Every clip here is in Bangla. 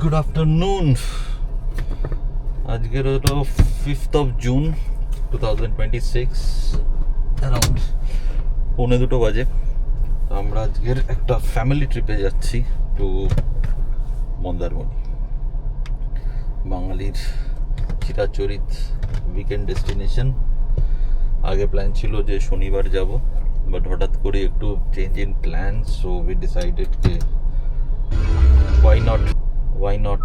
Good afternoon. আজকের হলো 5th of June 2026, অ্যারাউন্ড 1:45 বাজে। তো আমরা আজকের একটা ফ্যামিলি ট্রিপে যাচ্ছি টু মন্দারমণি, বাঙালির চিরাচরিত উইকেন্ড ডেস্টিনেশন। আগে প্ল্যান ছিল যে শনিবার যাব, বাট হঠাৎ করে একটু change in plan, so we decided কে ওয়াই নট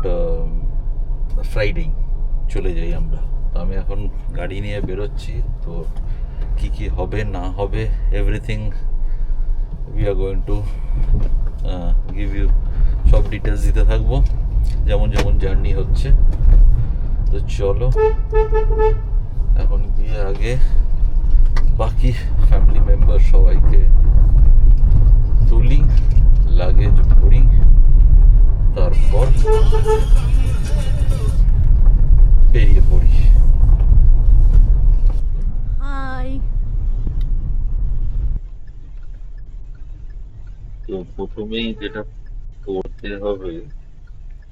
ফ্রাইডে চলে যাই আমরা। তো আমি এখন গাড়ি নিয়ে বেরোচ্ছি। তো কি কি হবে না হবে everything we are going to give you, সব ডিটেলস দিতে থাকবো যেমন যেমন জার্নি হচ্ছে। তো চলো এখন গিয়ে আগে বাকি ফ্যামিলি মেম্বার সবাইকে তুলি, লাগেজ ভরি, তারপর বেরিয়ে পড়ি। হাই। তো প্রথমেই যেটা করতে হবে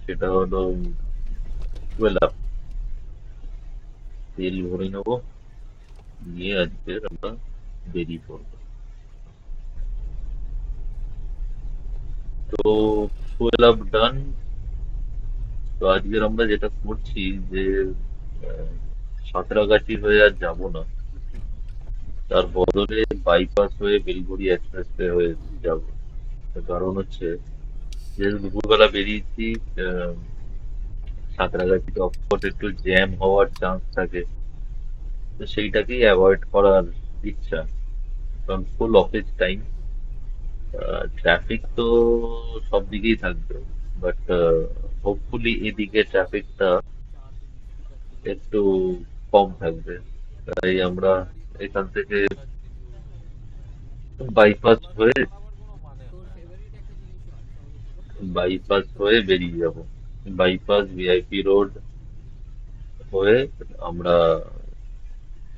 সেটা হলো ফুয়েল আপ, তেল ভরে নেবো, নিয়ে আজকে আমরা বেরিয়ে পড়বো। তো ফুয়েল আপ ডান। তো আজকের আমরা যেটা করছি যে আহ, সাঁতরাগাছি হয়ে আর যাবো না, তার বদলে বাইপাস হয়ে বেলঘড়ি এক্সপ্রেসওয়ে হয়ে যাবো। তার কারণ হচ্ছে যেহেতু দুপুরবেলা বেরিয়েছি, আহ, সাঁতরাগাছিতে অফকোর্স একটু জ্যাম হওয়ার চান্স থাকে, তো সেইটাকেই অ্যাভয়েড করার ইচ্ছা। কারণ ফুল অফিস টাইম, ট্রাফিক তো সব দিকেই থাকবে, বাট হোপফুলি এদিকে ট্রাফিকটা একটু কম থাকবে। তাই আমরা এখান থেকে বাইপাস হয়ে বেরিয়ে যাব। বাইপাস ভিআইপি রোড হয়ে আমরা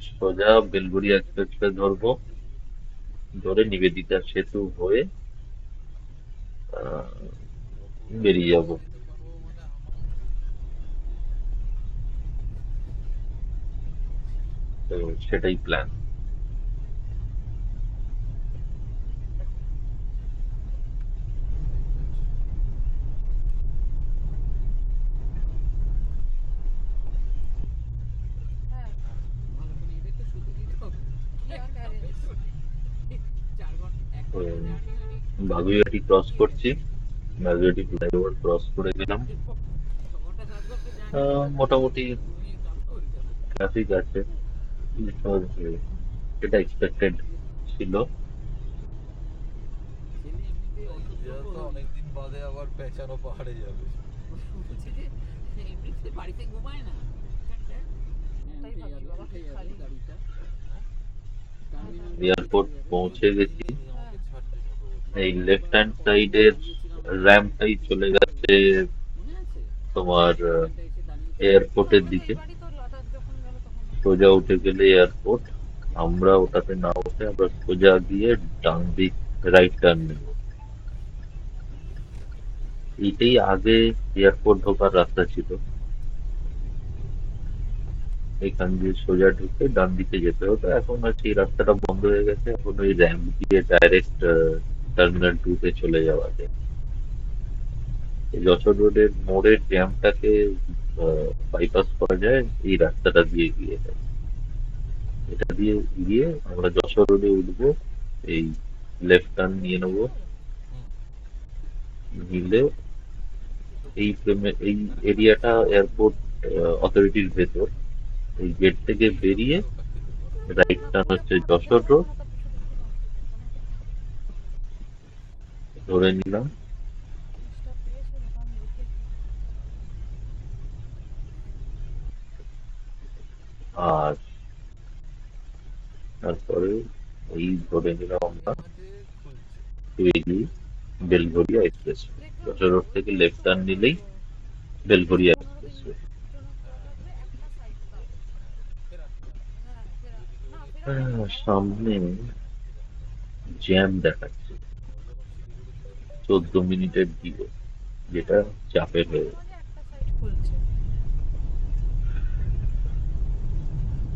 সোজা বেলঘড়ি এক্সপ্রেসওয়ে ধরবো, ধরে নিবেদিতা সেতু হয়ে আহ, বেরিয়ে যাব। তো সেটাই প্ল্যান। তো বাগুইআটি ক্রস করছি, বাগুইআটি ফ্লাইওভার ক্রস করে গেলাম। মোটামুটি ট্রাফিক আছে, because এটা এক্সপেক্টেড ছিল। যেহেতু অনেকদিন বাদে আবার পেঁচানো পাহাড়ে যাবে। এয়ারপোর্ট পৌঁছে গেছি। এই লেফট হ্যান্ড সাইডের র্যাম্পটাই চলে গেছে তোমার এয়ারপোর্টের দিকে। সোজা উঠে গেলে এয়ারপোর্ট, আমরা ওটাতে না উঠে আমরা সোজা গিয়ে ডান দিক রাইট টার্ন নেব। এইটাই আগে এয়ারপোর্ট ঢোকার রাস্তা ছিল, এখান দিয়ে সোজা ঢুকে ডান দিকে যেতে হতো। এখন আর সেই রাস্তাটা বন্ধ হয়ে গেছে, এখন ওই র্যাম্প দিয়ে ডাইরেক্ট টার্মিনাল 2 তে চলে যাওয়া যায়। এই যশোর রোডের মোড়ের জ্যামটাকে বাইপাস করা যায় এই রাস্তাটা দিয়ে গিয়ে যায়। এটা দিয়ে গিয়ে আমরা যশোর রোডে উঠবো, এই লেফট টার্ন নিয়ে নেবো, নিলে এই এরিয়াটা এয়ারপোর্ট অথরিটির ভেতর। এই গেট থেকে বেরিয়ে রাইট টার্ন হচ্ছে যশোর রোড, ধরে নিলাম। আর তারপরে এই ধরে নিলাম আমরা বেরিয়ে বেলঘরিয়া এক্সপ্রেস। যশোর রোড থেকে লেফট টার্ন নিলেই বেলঘরিয়া এক্সপ্রেস। সামনে জ্যাম দেখাচ্ছে 14 মিনিটের দিকে, যেটা চাপের হয়ে গেছে। খুলছে।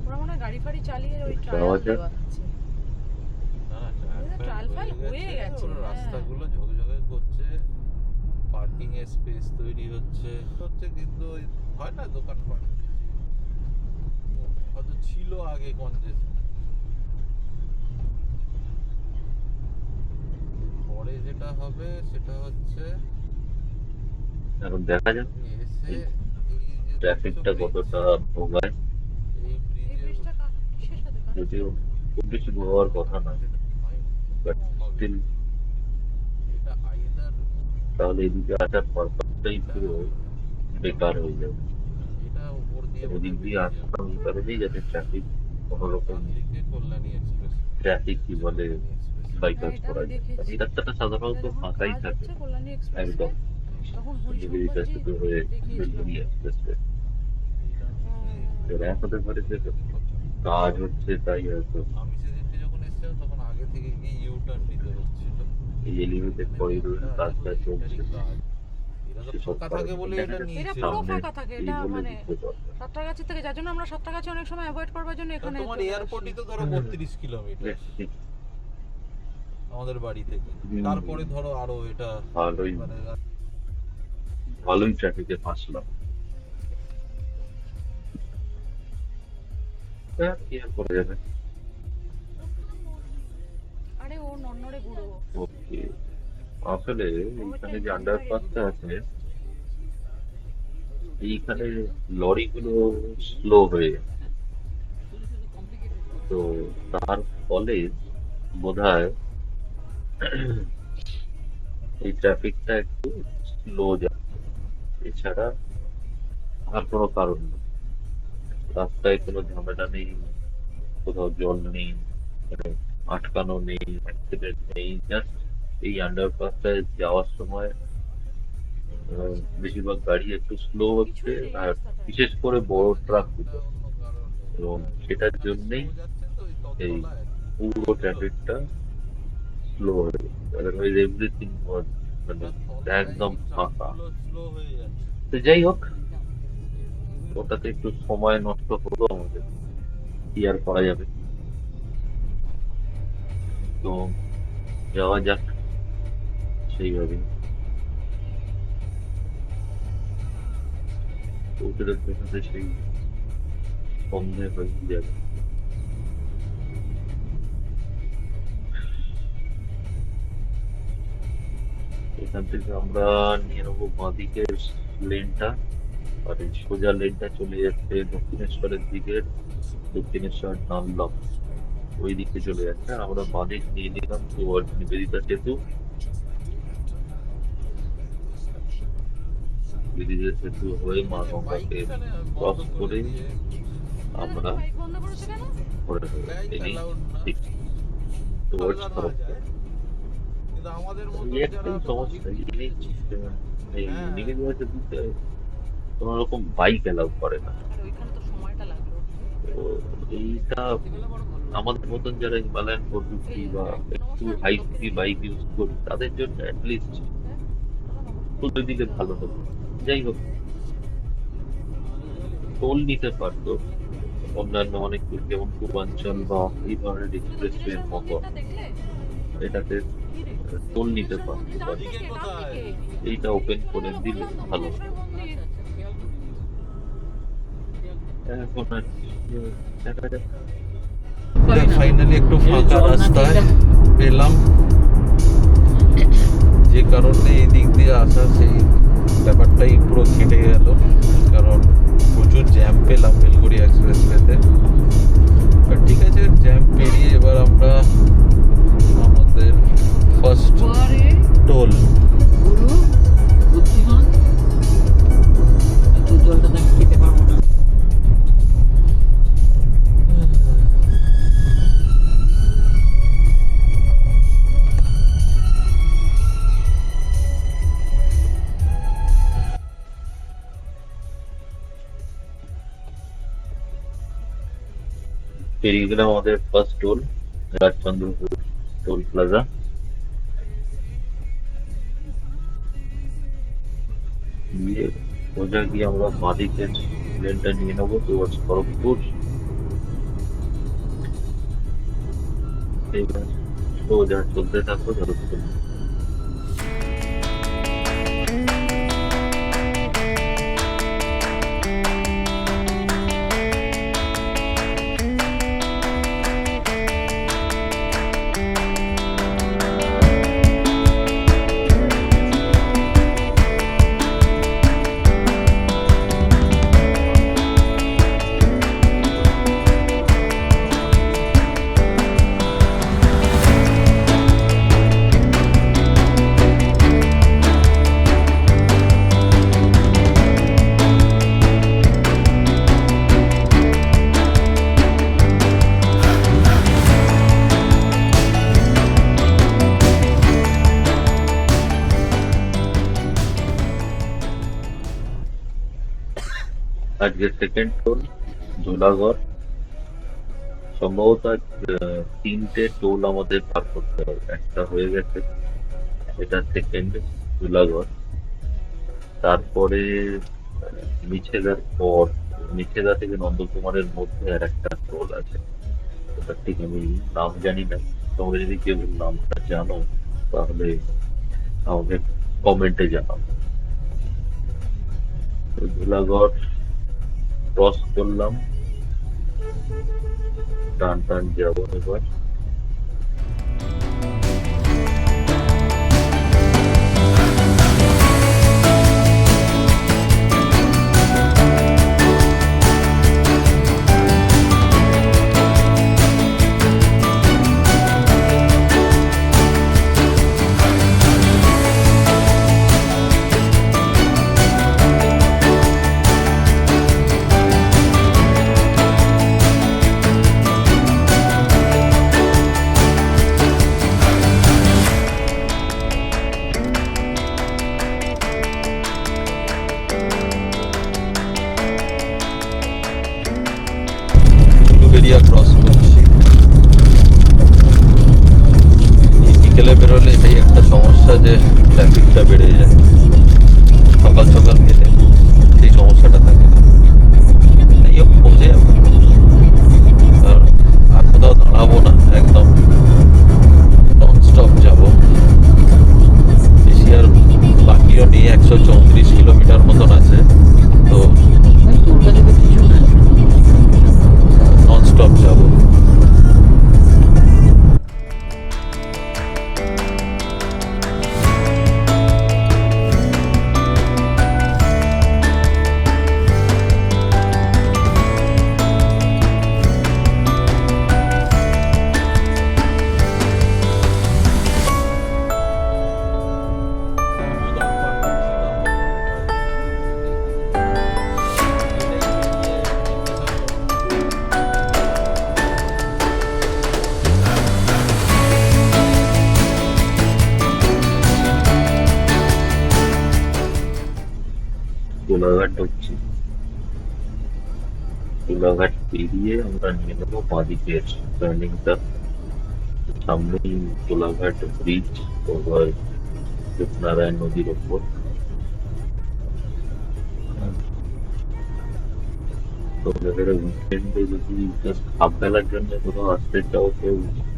ওরা মনে হয় গাড়ি ফাড়ি চালিয়ে ওই ট্রায়াল যাওয়া যাক। দেওয়াচ্ছে। না না, ট্রায়াল ফাইল হয়ে গেছে, ওরা হ্যাঁ। রাস্তাগুলো ঝকঝকে করছে, পার্কিং এর স্পেস তৈরি হচ্ছে কিন্তু ওই হয় না দোকানপাট বেশি হয়তো ছিল আগে কনজেশন, পরে যেটা হবে সেটা হচ্ছে এখন দেখা যাক তুমি এসে এই এই যে ট্রাফিকটা দেখছো কতটা ভোগায়। এই এই ব্রিজে ব্রিজটা কিসের সাথে কানেক্ট? যদিও খুব বেশি ভোগার কথা না, বাট স্টিল এটা আইদার তাহলে এদিকে আসার পারপাসটাই পুরো বেকার হয়ে যাবে। এটা উপর দিয়ে ওদিক দিয়ে বেরিয়ে যাবে, আসতাম এই কারণেই যাতে ট্রাফিক কোনো রকম ডান দিকে কল্যাণী এক্সপ্রেস, ট্রাফিক কি বলে বাইপাস এটা করা আমি যায়। দেখেছি। এই রাস্তাটা সাধারণত এটা যখন ফাঁকাই কাজ থাকে হচ্ছে কল্যাণী এক্সপ্রেসওয়ে, একদম, তখন শিলিগুড়িটা হরিশঙ্করজি শুধু হয়ে দেখিয়েছিল বেলগুড়ি আমাকে। এক্সপ্রেসওয়ে। এবার এক হতে পারে যে কাজ হচ্ছে তাই হয়তো আমি সেদিনকে যখন এসেছিলাম তখন আগে থেকে গিয়ে ইউ টার্ন নিতে হচ্ছিল, এই এলিভেটেড করিডোরের কাজটা চলছে। এরা তো সেসব ফাঁকা থাকে কারণে বলে এটা এটা নিয়েছে। পুরো সামনে ফাঁকা থাকে, এই এটা বলে মানে দিতে পারবে। সাঁতরাগাছি থেকে, যার জন্য আমরা সাঁতরাগাছি অনেক সময় অ্যাভয়েড করবার জন্য এখানে তোমার চলে এয়ারপোর্টই আসি। তো ধরো 32 কিলোমিটার আমাদের বাড়ি থেকে, হুম। তারপরে ধরো আরো এটা ভালোই মানে ভালোই ট্রাফিকে ফাঁসলাম। হ্যাঁ, কি আর করা যাবে। আরে ও নন্নরে বুড়ো। ওকে, আসলে এইখানে যে আন্ডারপাসটা আছে এইখানে লরিগুলো স্লো হয়ে যায়। তো তার ফলে বোধহয় এই ট্রাফিকটা একটু স্লো যায়, এছাড়া আর কোনো কারণ নেই। রাস্তায় কোনো ঝামেলা নেই, কোথাও জল নেই, মানে আটকানো নেই, অ্যাক্সিডেন্ট নেই। জাস্ট এই আন্ডারপাসটায় যাওয়ার সময় বেশিরভাগ গাড়ি একটু স্লো হচ্ছে, কিছুই নেই আর রাস্তাটায়। বিশেষ করে বড় ট্রাকগুলো, অন্য কারণ নেই। এবং সেটার এখানে জন্যই slow যাচ্ছে তো ওই এই ততলায় পুরো ট্রাফিকটা স্লো হয়ে যাচ্ছে। আদারওয়াইজ এভরিথিং মানে একদম ফাঁকা। স্লো হয়ে যাচ্ছে। তো যাই হোক, ওটাতে একটু সময় নষ্ট হলো আমাদের, কি আর করা যাবে। তো যাওয়া যাক সেইভাবে। ওদের পেছনে সেই সন্ধে হয়ে যাবে। এখান থেকে আমরা নিয়ে নেবো বাঁদিকের লেনটা, আর এই সোজা লেনটা চলে যাচ্ছে দক্ষিণেশ্বরের দিকে, দক্ষিণেশ্বর ডানলপ ওই দিকে চলে যাচ্ছে। আর আমরা বাঁদিক নিয়ে নিলাম towards নিবেদিতা সেতু। নিবেদিতা সেতু হয়ে মা গঙ্গাকে ক্রস করে আমরা বাইক বন্ধ করেছে কেন? ঘুরে এনে ঠিক towards খড়গপুর। কিন্তু আমাদের মতো এই যারা একটাই তো সমস্যা, এই হ্যাঁ। নিবেদিতা সেতুতে কোনো রকম বাইক অ্যালাউ করে না। আর ওইখানে তো সময়টা লাগলো। তো এইটা আমাদের মতন যারা হিমালয়ান 450 বা একটু হাই স্পিড বাইক ইউজ করি তাদের জন্য অ্যাটলিস্ট তুলে দিলে ভালো হতো। যাই হোক, টোল নিতে পারতো অন্যান্য অনেক যেমন পূর্বাঞ্চল বা এই ধরনের এক্সপ্রেসওয়ে এর মতো দেখলে? এটাতে কি রে? টোল নিতে পারতো, ডান বাট দিকে, ডান কোথায়? দিকে। এইটা ওপেন করে দিলে ভালো হতো। মন্দির। এখন আর দেখা যাক। ফাইনালি একটু ফাঁকা রাস্তায় পেলাম, যে কারণে এই দিক দিয়ে আসা সেই ব্যাপারটাই পুরো কেটে গেল, কারণ প্রচুর জ্যাম পেলাম বেলগুড়ি এক্সপ্রেসওয়েতে। ঠিক আছে, জ্যাম পেরিয়ে এবার আমরা আমাদের ফার্স্ট টোল গুরু বুদ্ধিমান দুধ জলটা তাকে খেতে পারবো না। পেরিয়ে গেলাম আমাদের first toll, Rajchandrapur toll plaza. সোজা গিয়ে আমরা বাঁদিকের লেনটা নিয়ে নেবো টুয়ার্ডস খড়গপুর। এইবার সোজা চলতে থাকবো যতক্ষণ আজকে সেকেন্ড টোল ঝোলাগড়। সম্ভবত আজ তিনটে টোল আমাদের পার করতে হবে, একটা হয়ে গেছে, এটা সেকেন্ড ঝোলাগড়। তারপরে মিছেদার পর মিছেদা থেকে নন্দকুমারের মধ্যে আর একটা টোল আছে, ওটা ঠিক আমি নাম জানি না। তোমরা যদি কেউ নামটা জানো তাহলে আমাকে কমেন্টে জানাও। তো ঝোলাগড় ক্রস করলাম, টান টান যাবো এবার। উলুবেড়িয়া ক্রস করছি। এই বিকেলে বেরোলে এটাই একটা সমস্যা যে ট্রাফিকটা বেড়ে যায়, সকাল সকাল গেলে সেই সমস্যাটা থাকে না। এই হোক, পৌঁছে যাবো, আর কোথাও দাঁড়াবো না, একদম নন স্টপ যাবো। বেশি আর বাকিও নিয়ে 134 কিলোমিটার মতন আছে, তো ভাই তোর কাছে তো কিছু না। নন স্টপ যাবো। কোলাঘাট ঢুকছি, কোলাঘাট পেরিয়ে আমরা নিয়ে নেবো বাঁদিকের টার্নিংটা। সামনেই কোলাঘাট ব্রিজ ওভার রূপনারায়ণ নদীর ওপর। তো যাদের উইকেন্ডে যদি জাস্ট হাফ বেলার জন্য কোথাও আসতে চাও, তো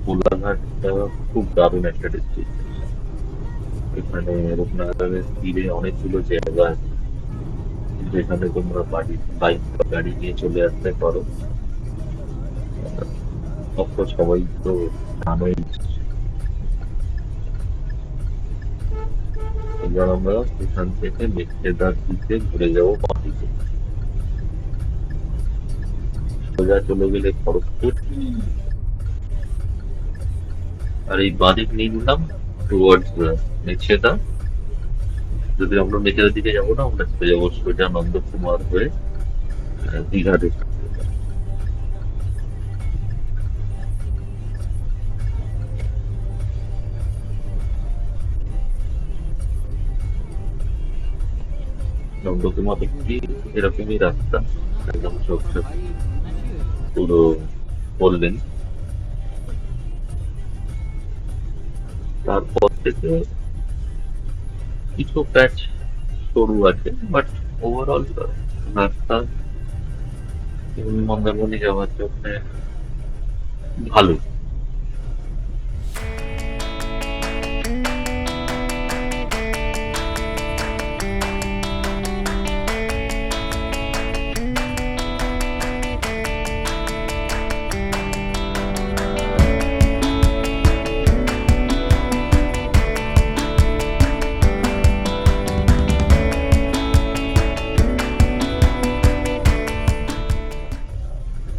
কোলাঘাটটা খুব দারুণ একটা ডেস্টিনেশন। এখানে রূপনারায়ণের তীরে অনেকগুলো জায়গা আছে যেখানে তোমরা বাড়ি বাইক বা গাড়ি নিয়ে চলে আসতে পারো। অফকোর্স সবাই তো জানোই। এবার আমরা এখান থেকে মেঘেদার দিকে ঘুরে যাবো বাঁদিকে, সোজা চলে গেলে খড়গপুর। আর এই বাঁদিক নিয়ে নিলাম টুয়ার্ডস মেছেদা। যদি আমরা মেছেদার দিকে যাবো না, আমরা চলে যাবো সোজা নন্দকুমার হয়ে দীঘা দিকে। নন্দকুমার একটি এরকমই রাস্তা, একদম চোখে পুরো বললেন। তারপর থেকে কিছু প্যাচ সরু আছে, বাট ওভারঅল রাস্তা মন্দারমণি যাওয়ার জন্য ভালো।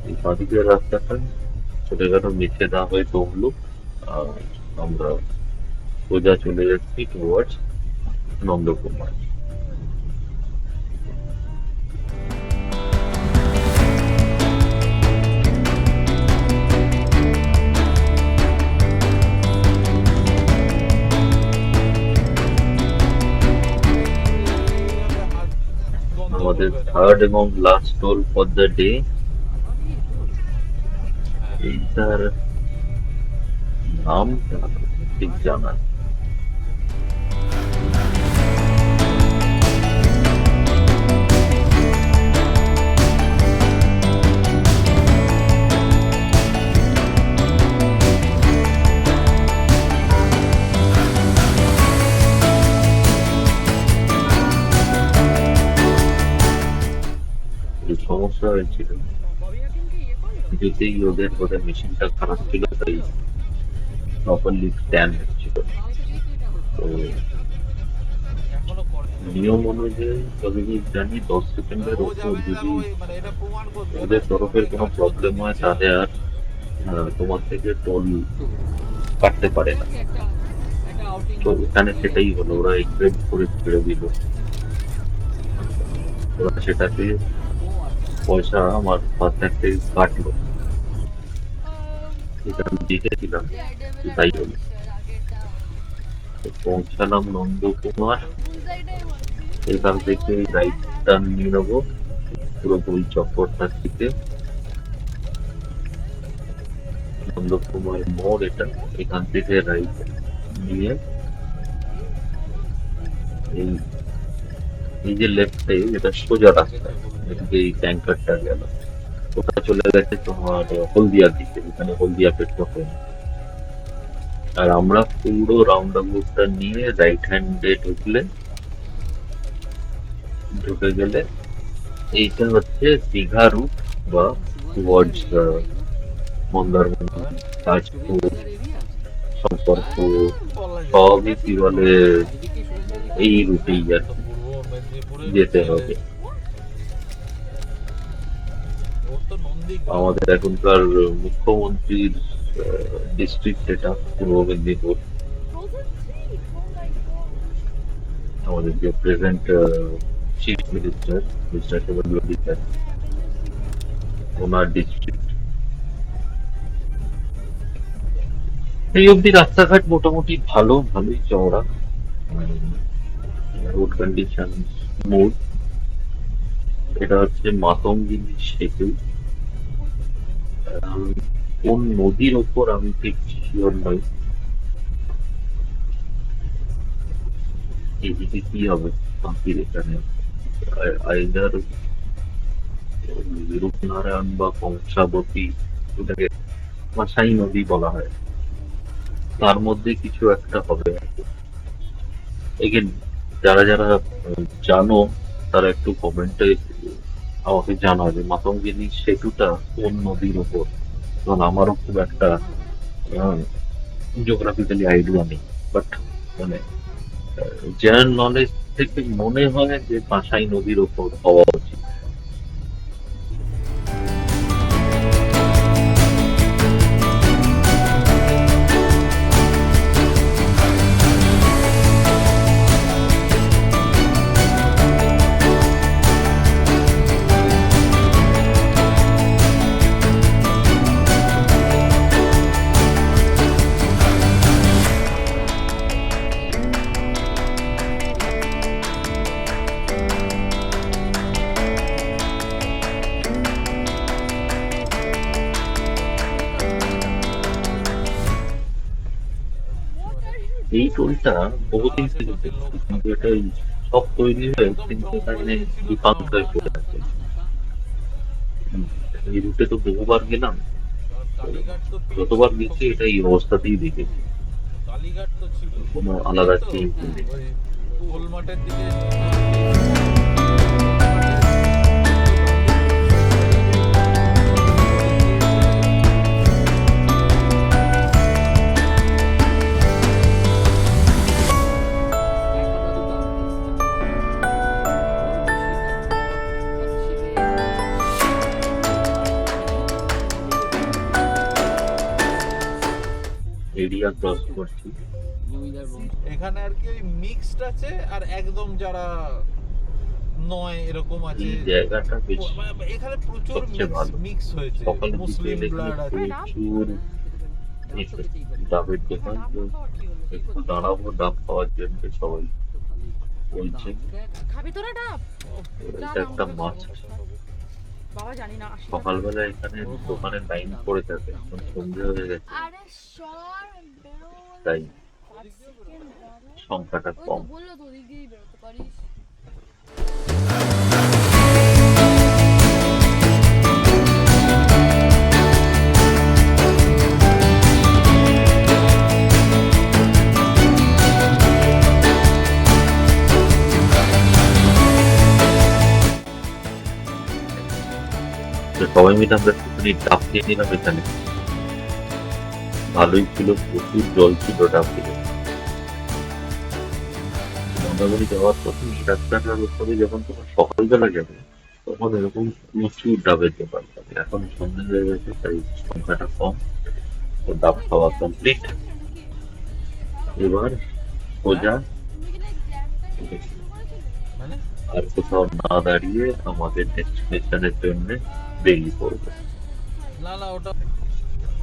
এই বাঁদিকের রাস্তাটা ছোটখাটো মেছেদা হয়ে তমলুক, আর আমরা সোজা চলে যাচ্ছি টুয়ার্ডস নন্দকুমার। আমাদের থার্ড এবং last toll for the day. এইটার নাম ঠিক জানা নেই। এই সমস্যা হয়েছিল, যেতেই ওদের বোধহয় মেশিনটা খারাপ ছিল, তাই প্রপারলি স্ক্যান হচ্ছিল না। তো নিয়ম অনুযায়ী যতদূর জানি 10 সেকেন্ডের ওপর যদি ওদের তরফের কোনো প্রবলেম হয় তাহলে আর তোমার থেকে টোল কাটতে পারে না। তো এখানে সেটাই হলো, ওরা এক্সপেক্ট করে ছেড়ে দিল। ওরা সেটাতে পয়সা আমার ফার্স্ট থেকে কাটলো, এটা আমি দেখেছিলাম, তাই হলো। তো পৌঁছালাম নন্দকুমার, এখান থেকে রাইট টার্ন নিয়ে নেবো পুরো গোল চক্করটা থেকে। নন্দকুমার মোড় এটা, এখান থেকে রাইট নিয়ে এই এই যে লেফটে এটা সোজা রাস্তা, এদিকে এই ট্যাঙ্কারটা গেল, ওটা চলে গেছে তোমার হলদিয়ার দিকে, এখানে হলদিয়া পেট্রোল পাম্প। আর আমরা পুরো রাউন্ড অ্যাবাউটটা নিয়ে রাইট হ্যান্ডে ঢুকে গেলে এইটা হচ্ছে দীঘা রুট বা টুয়ার্ডস মন্দারমণি, তাজপুর, শঙ্করপুর, সবই কি বলে এই রুটেই আর কি যেতে হবে। আমাদের এখনকার মুখ্যমন্ত্রীর ডিস্ট্রিক্ট এটা পূর্ব মেদিনীপুর। আমাদের যে present chief minister mister Suvendu Adhikari, ওনার ডিস্ট্রিক্ট। এই অবধি রাস্তাঘাট মোটামুটি ভালোই চওড়া, রোড কন্ডিশন স্মুথ। এটা হচ্ছে মাতঙ্গিনী সেতু। কোন নদীর ওপর আমি ঠিক শিওর নই। এদিকে কি হবে বাকির এখানে, আইদার রূপনারায়ণ বা কংসাবতী, ওটাকে মাসাই নদী বলা হয়, তার মধ্যে কিছু একটা হবে। এগেন যারা যারা জানো তারা একটু কমেন্টে আমাকে জানাবে মাতঙ্গিনী সেতুটা কোন নদীর ওপর, কারণ আমারও খুব একটা জিওগ্রাফিক্যালি আইডিয়া নেই। বাট মানে জেনারেল নলেজ থেকে মনে হয় যে পাঁশাই নদীর ওপর হওয়া উচিত। এই টোলটা বহুদিন থেকে দেখছি, কিন্তু এটা সব তৈরি হয়ে কিন্তু এখানে বিপাঙ্ক হয়ে পড়ে আছে। হুম, এই রুটে তো বহুবার গেলাম, তো কালীঘাট তো যতবার পেরিয়েছি গেছি এটা এই অবস্থাতেই দেখেছি, কালীঘাট তো ছিল কোনো এই আলাদা তো চেঞ্জ নেই। ওই কোলমাঠের দিকে এরিয়া ক্রস করছি, এখানে আর কি ওই মিক্সড আছে আর একদম যারা নয় এরকম আছে। এই জায়গাটা বেশ মানে এখানে প্রচুর সবচেয়ে ভালো। মিক্স হয়েছে, সকালের দিকে মুসলিম এখানে ব্লাড আছে। প্রচুর ডাবের দোকান, তো একটু দাঁড়াবো ডাব খাওয়ার জন্য সবাই বলছে। খাবি তোরা ডাব? এটা একটা মাছ, বাবা জানি না আসি সকালবেলা এখানে দোকানে লাইন পড়ে থাকে, এখন সন্ধ্যে হয়ে গেছে আরে সর বেরো তাই 5 সেকেন্ড দাঁড়া সংখ্যাটা ওই তো কম। বললো তো ওদিক দিয়েই বেরোতে পারিস তো সবাই মিলে আমরা একটুখানি ডাব খেয়ে নিলাম এখানে, ভালোই ছিল, প্রচুর জল ছিল ডাব খেয়ে। মন্দারমণি যাওয়ার পথে এই রাস্তাটার উপরে যখন তোমার সকালবেলা যাবে তখন এরকম প্রচুর ডাবের দোকান পাবে। এখন সন্ধ্যে হয়ে গেছে তাই সংখ্যাটা কম, তো ডাব খাওয়া কমপ্লিট। এবার সোজা তুমি কি না জ্যামটা শুরু করেছিলে মানে আর কোথাও না দাঁড়িয়ে আমাদের ডেস্টিনেশনের জন্য বেরিয়ে পড়বো। না না ওটা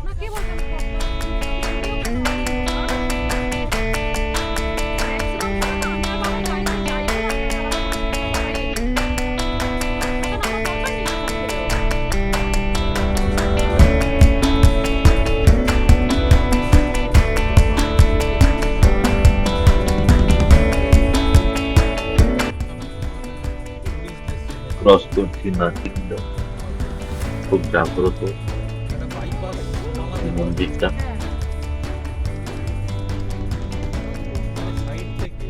না কে বলছে ক্রস করছি নাচিন্দ, খুব জাগ্রত একটা বাইপাস এই মন্দিরটা। সাইড থেকে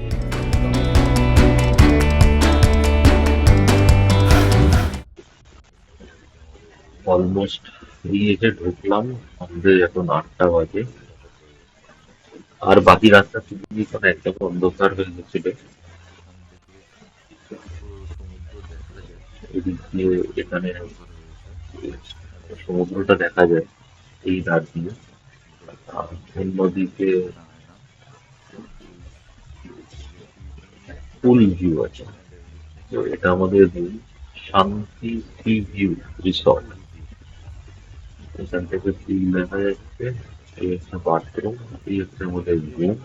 অলমোস্ট এই এসে ঢুকলাম, আমাদের এখন 8টা বাজে। আর বাকি রাস্তা শুধু এখন একদম অন্ধকার হয়ে গেছিল। এদিক দিয়ে এখানে সমুদ্রটা দেখা যায় এই রাত দিয়ে, আর অন্যদিকে ফুল ভিউ আছে। তো এটা আমাদের রুম, শান্তি সি ভিউ রিসর্ট। এখান থেকে ফুল দেখা যাচ্ছে, এই একটা বাথরুম, এই হচ্ছে আমাদের রুম।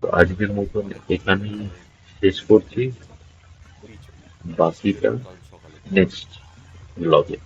তো আজকের মতন এখানেই শেষ করছি, বাকিটা নেক্সট ব্লগে।